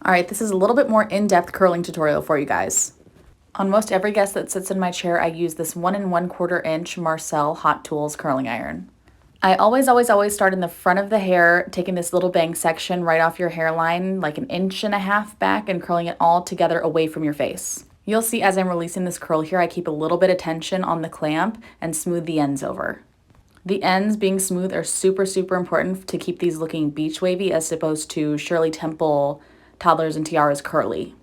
All right, this is a little bit more in-depth curling tutorial for you guys. On most every guest that sits in my chair, I use this 1 1/4 inch Marcel Hot Tools curling iron. I always start in the front of the hair, taking this little bang section right off your hairline, like 1.5 inches back, and curling it all together away from your face. You'll see as I'm releasing this curl here, I keep a little bit of tension on the clamp and smooth the ends over. The ends being smooth are super important to keep these looking beach wavy as opposed to Shirley Temple Toddlers and Tiaras curly.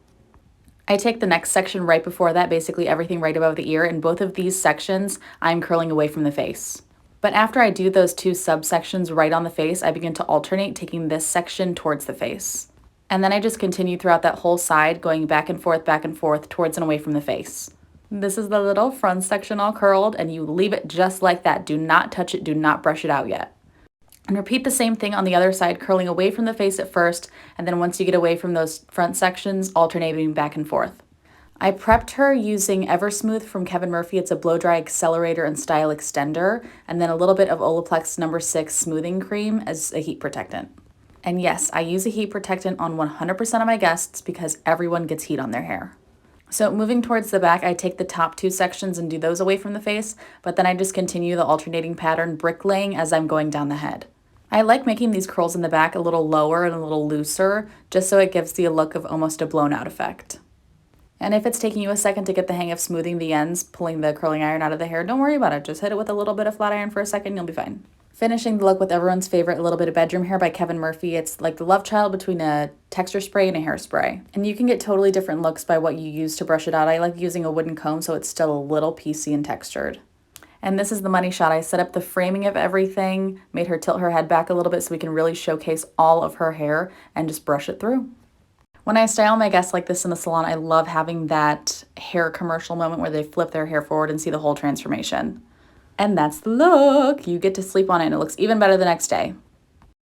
I take the next section right before that, basically everything right above the ear, and both of these sections I'm curling away from the face. But after I do those two subsections right on the face, I begin to alternate, taking this section towards the face. And then I just continue throughout that whole side, going back and forth, towards and away from the face. This is the little front section all curled, and you leave it just like that. Do not touch it, do not brush it out yet. And repeat the same thing on the other side, curling away from the face at first, and then once you get away from those front sections, alternating back and forth. I prepped her using Eversmooth from Kevin Murphy. It's a blow dry accelerator and style extender, and then a little bit of Olaplex No. 6 smoothing cream as a heat protectant. And yes, I use a heat protectant on 100% of my guests because everyone gets heat on their hair. So moving towards the back, I take the top two sections and do those away from the face, but then I just continue the alternating pattern bricklaying as I'm going down the head. I like making these curls in the back a little lower and a little looser, just so it gives the look of almost a blown out effect. And if it's taking you a second to get the hang of smoothing the ends, pulling the curling iron out of the hair, don't worry about it. Just hit it with a little bit of flat iron for a second, you'll be fine. Finishing the look with everyone's favorite, a little bit of bedroom hair by Kevin Murphy. It's like the love child between a texture spray and a hairspray. And you can get totally different looks by what you use to brush it out. I like using a wooden comb so it's still a little piecey and textured. And this is the money shot. I set up the framing of everything, made her tilt her head back a little bit so we can really showcase all of her hair and just brush it through. When I style my guests like this in the salon, I love having that hair commercial moment where they flip their hair forward and see the whole transformation. And that's the look. You get to sleep on it and it looks even better the next day.